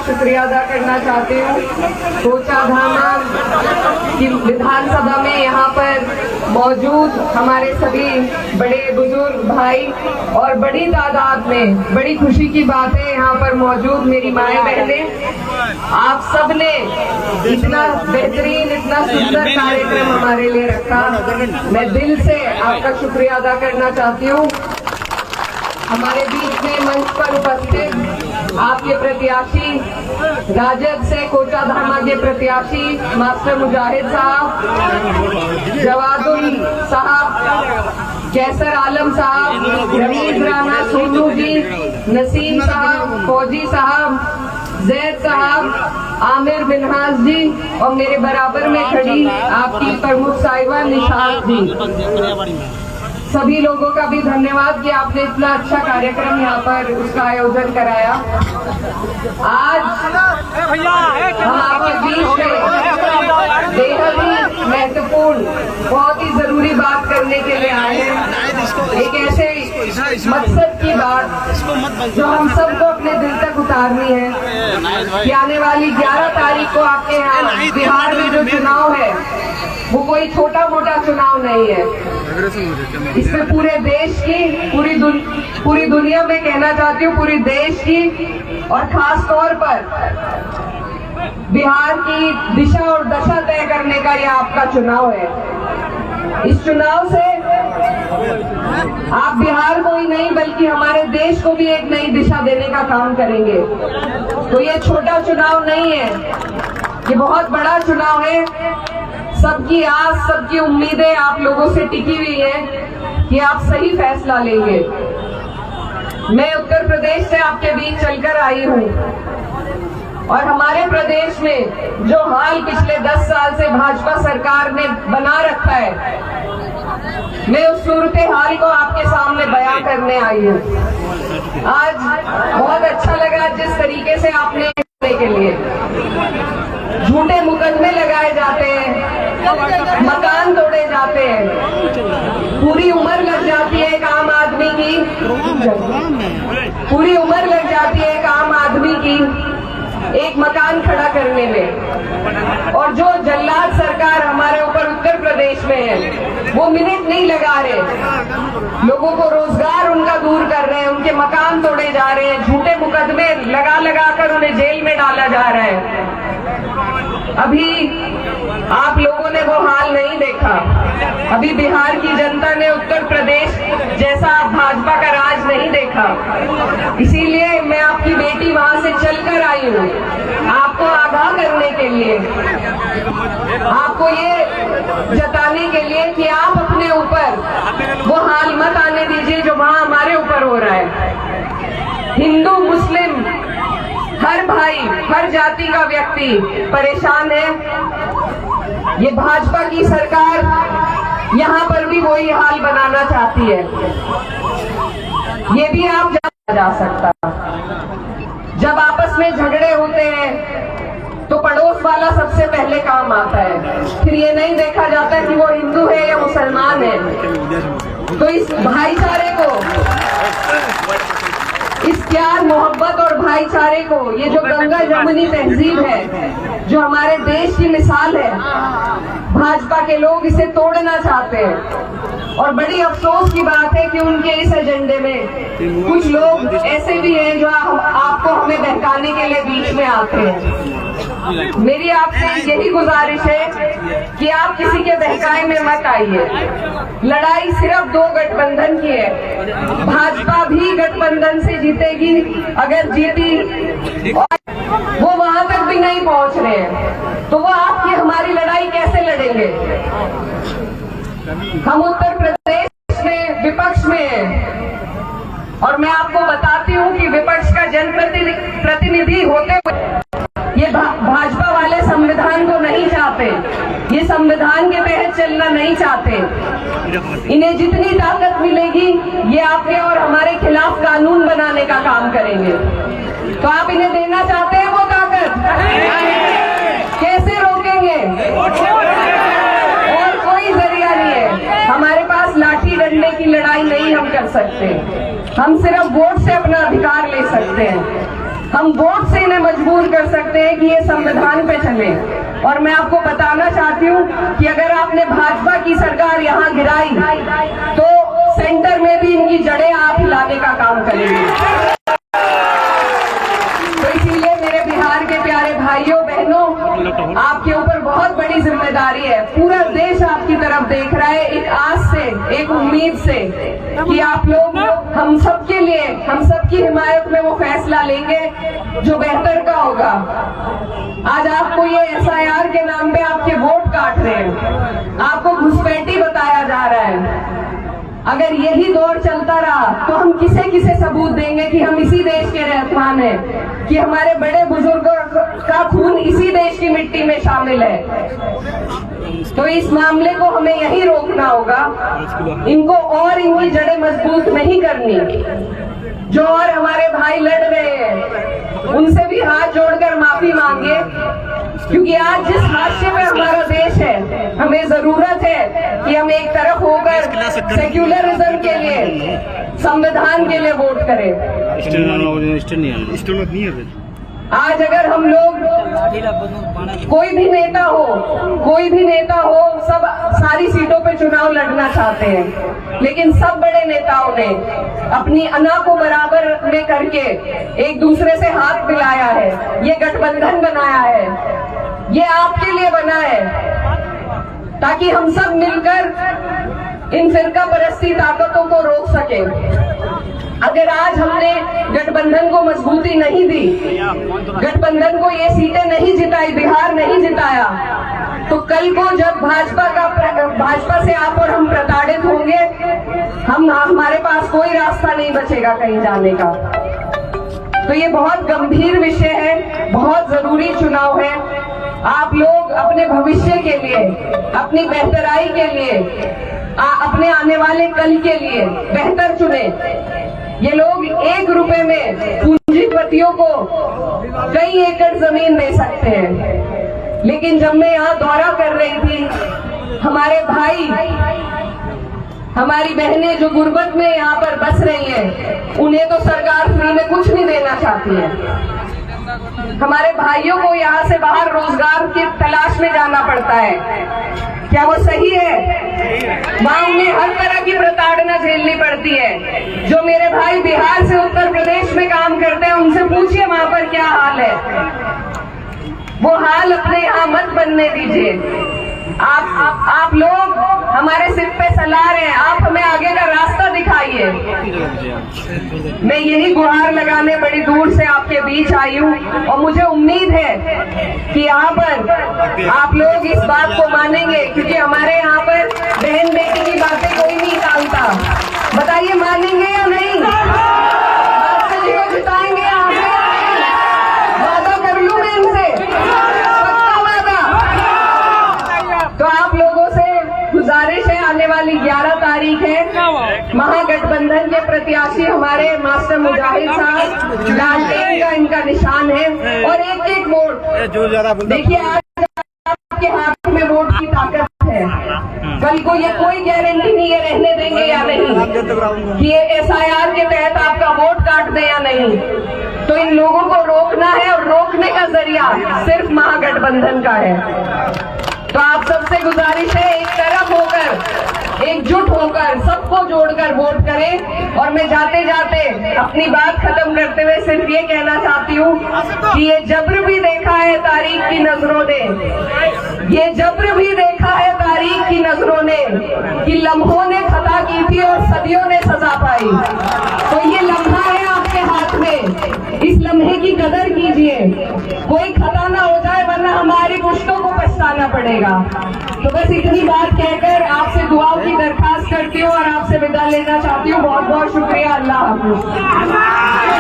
शुक्रिया अदा करना चाहती हूँ। कोचाधामा की विधानसभा में यहाँ पर मौजूद हमारे सभी बड़े बुजुर्ग भाई और बड़ी तादाद में, बड़ी खुशी की बात है यहाँ पर मौजूद मेरी माएँ बहनें, आप सब ने इतना बेहतरीन, इतना सुंदर कार्यक्रम हमारे लिए रखा। मैं दिल से आपका शुक्रिया अदा करना चाहती हूँ। हमारे बीच में मंच पर उपस्थित आपके प्रत्याशी, राजद से कोचाधामा के प्रत्याशी मास्टर मुजाहिद साहब, जवादुल साहब, कैसर आलम साहब, रमीज राना सोनू जी, नसीम साहब, फौजी साहब, जैद साहब, आमिर बिनहास जी और मेरे बराबर में खड़ी आपकी प्रमुख साहिबा निशात जी, सभी लोगों का भी धन्यवाद कि आपने इतना अच्छा कार्यक्रम यहाँ पर उसका आयोजन कराया। आज हम आपके बीच में बेहद ही महत्वपूर्ण, बहुत ही जरूरी बात करने के लिए आए हैं। एक ऐसे मकसद की बात जो हम सबको अपने दिल तक उतारनी है कि आने वाली 11 तारीख को आपके यहाँ बिहार में जो चुनाव है वो कोई छोटा मोटा चुनाव नहीं है। इसमें पूरे देश की, पूरी दुनिया में कहना चाहती हूँ, पूरी देश की और खास तौर पर बिहार की दिशा और दशा तय करने का यह आपका चुनाव है। इस चुनाव से आप बिहार को ही नहीं बल्कि हमारे देश को भी एक नई दिशा देने का काम करेंगे। तो ये छोटा चुनाव नहीं है, ये बहुत बड़ा चुनाव है। सबकी आस, सबकी उम्मीदें आप लोगों से टिकी हुई है कि आप सही फैसला लेंगे। मैं उत्तर प्रदेश से आपके बीच चलकर आई हूँ और हमारे प्रदेश में जो हाल पिछले 10 साल से भाजपा सरकार ने बना रखा है, मैं उस सूरत हाल को आपके सामने बयां करने आई हूँ। आज बहुत अच्छा लगा जिस तरीके से आपने के लिए झूठे मुकदमे लगाए जाते हैं, मकान तोड़े जाते हैं, पूरी उम्र लग जाती है एक आम आदमी की, पूरी उम्र लग जाती है एक आम आदमी की एक मकान खड़ा करने में। और जो जल्लाद सरकार हमारे ऊपर उत्तर प्रदेश में है वो मिनट नहीं लगा रहे, लोगों को रोजगार उनका दूर कर रहे हैं, उनके मकान तोड़े जा रहे हैं, झूठे मुकदमे लगा कर उन्हें जेल में डाला जा रहा है। अभी आप लोगों ने वो हाल नहीं देखा। अभी बिहार की जनता ने उत्तर प्रदेश जैसा भाजपा का राज नहीं देखा। इसीलिए मैं आपकी बेटी वहां से चलकर आई हूँ आपको आगाह करने के लिए, आपको ये जताने के लिए कि आप अपने ऊपर वो हाल मत आने दीजिए जो वहां हमारे ऊपर हो रहा है। हिंदू, मुस्लिम, हर भाई, हर जाति का व्यक्ति परेशान है। ये भाजपा की सरकार यहाँ पर भी वही हाल बनाना चाहती है। ये भी आप जा सकता। जब आपस में झगड़े होते हैं तो पड़ोस वाला सबसे पहले काम आता है, फिर ये नहीं देखा जाता कि वो हिंदू है या मुसलमान है। तो इस भाईचारे को, इस प्यार, मोहब्बत और भाईचारे को, ये जो गंगा जमुनी तहजीब है, जो हमारे देश की मिसाल है, भाजपा के लोग इसे तोड़ना चाहते हैं। और बड़ी अफसोस की बात है कि उनके इस एजेंडे में कुछ लोग ऐसे भी हैं जो आपको हमें बहकाने के लिए बीच में आते हैं। मेरी आपसे यही गुजारिश है कि आप किसी के बहकाए में मत आइए। लड़ाई सिर्फ 2 गठबंधन की है। भाजपा भी गठबंधन से जीतेगी, अगर जीती, और वो वहां तक भी नहीं पहुंच रहे हैं तो वो आपकी हमारी लड़ाई कैसे लड़ेंगे? हम उत्तर प्रदेश में विपक्ष में हैं और मैं आपको बताती हूँ कि विपक्ष का जनप्रतिनिधि होते हुए ये भाजपा वाले संविधान को नहीं चाहते, ये संविधान के तहत चलना नहीं चाहते। इन्हें जितनी ताकत मिलेगी ये आपके और हमारे खिलाफ कानून बनाने का काम करेंगे। तो आप इन्हें देना चाहते हैं वो ताकत? कैसे रोकेंगे? और कोई जरिया नहीं है। हमारे पास लाठी डंडे की लड़ाई नहीं हम कर सकते, हम सिर्फ वोट से अपना अधिकार ले सकते हैं। हम वोट से इन्हें मजबूर कर सकते हैं कि ये संविधान पे चले। और मैं आपको बताना चाहती हूँ कि अगर आपने भाजपा की सरकार यहाँ गिराई तो सेंटर में भी इनकी जड़ें आप हिलाने का काम करेंगे। तो इसीलिए मेरे बिहार के प्यारे भाइयों बहनों, आपके ऊपर बहुत बड़ी जिम्मेदारी है। पूरा देश आपकी तरफ देख रहा है एक आस से, एक उम्मीद से कि आप लोग हम सबके लिए, हम सबकी हिमायत में वो फैसला लेंगे जो बेहतर का होगा। आज आपको ये SIR के नाम पे आपके वोट काट रहे हैं, आपको घुसपैठी बताया जा रहा है। अगर यही दौर चलता रहा तो हम किसे किसे सबूत देंगे कि हम इसी देश के रहमान हैं, कि हमारे बड़े बुजुर्गों का खून इसी देश की मिट्टी में शामिल है। तो इस मामले को हमें यही रोकना होगा, इनको और इनकी जड़ें मजबूत नहीं करनी। जो और हमारे भाई लड़ रहे हैं उनसे भी हाथ जोड़कर माफी मांगे, क्योंकि आज जिस हादसे में हमारा देश है, हमें जरूरत है कि हम एक तरफ होकर सेक्युलरिज्म के लिए, संविधान के लिए वोट करें। आज अगर हम लोग, कोई भी नेता हो, सब सारी सीटों पे चुनाव लड़ना चाहते हैं, लेकिन सब बड़े नेताओं ने अपनी अना को बराबर में करके एक दूसरे से हाथ मिलाया है, ये गठबंधन बनाया है, ये आपके लिए बना है ताकि हम सब मिलकर इन फिरका परस्ती ताकतों को रोक सके। अगर आज हमने गठबंधन को मजबूती नहीं दी, गठबंधन को ये सीटें नहीं जिताई, बिहार नहीं जिताया, तो कल को जब भाजपा से आप और हम प्रताड़ित होंगे, हमारे पास कोई रास्ता नहीं बचेगा कहीं जाने का। तो ये बहुत गंभीर विषय है, बहुत जरूरी चुनाव है। आप लोग अपने भविष्य के लिए, अपनी बेहतराई के लिए, अपने आने वाले कल के लिए बेहतर चुने। ये लोग 1 रुपए में पूंजीपतियों को कई एकड़ जमीन दे सकते हैं, लेकिन जब मैं यहाँ दौरा कर रही थी, हमारे भाई, हमारी बहनें जो गुर्बत में यहाँ पर बस रही हैं, उन्हें तो सरकार फ्री में कुछ नहीं देना चाहती है। हमारे भाइयों को यहाँ से बाहर रोजगार की तलाश में जाना पड़ता है। क्या वो सही है? वहाँ उन्हें हर तरह की प्रताड़ना झेलनी पड़ती है। जो मेरे भाई बिहार से उत्तर प्रदेश में काम करते हैं, उनसे पूछिए वहाँ पर क्या हाल है। वो हाल अपने यहाँ मत बनने दीजिए। आप लोग हमारे सिर पे सलाह रहे हैं, आप हमें आगे का रास्ता दिखाइए। मैं यही गुहार लगाने बड़ी दूर से आपके बीच आई हूँ, और मुझे उम्मीद है कि यहाँ पर आप लोग इस बात को मानेंगे, क्योंकि हमारे यहाँ पर बहन बेटी की बातें कोई नहीं टालता। बताइए मानेंगे या नहीं? बादशाह जी को जिताएंगे यहाँ पे? वादा कर लूं मैं इनसे, पक्का वादा। तो आप लोगों से गुजारिश है, आने वाली 11 तारीख है, महागठबंधन के प्रत्याशी हमारे मास्टर मुजाहिद साहब, लालटेन का इनका निशान है, और एक वोट। देखिए आज आपके हाथ में वोट की ताकत है, कल को ये कोई गारंटी नहीं है रहने देंगे या नहीं, कि ये SIR के तहत आपका वोट काट दे या नहीं। तो इन लोगों को रोकना है, और रोकने का जरिया सिर्फ महागठबंधन का है। तो आप सबसे गुजारिश है, एक तरफ होकर, एकजुट होकर, सबको जोड़कर वोट करें। और मैं जाते जाते अपनी बात खत्म करते हुए सिर्फ ये कहना चाहती हूँ कि ये जब्र भी देखा है तारीख की नजरों ने, ये जब्र भी देखा है तारीख की नजरों ने, कि लम्हों ने खता की थी और सदियों ने सजा पाई। तो ये लम्हा है आपके हाथ में, इस लम्हे की कदर कीजिए, कोई खता ना हो जाए, वरना हमारी पुश्तों को पछताना पड़ेगा। तो बस इतनी बात कहकर आपसे दुआओं की दरखास्त करती हूँ और आपसे विदा लेना चाहती हूँ। बहुत बहुत शुक्रिया। अल्लाह हाफ़िज़।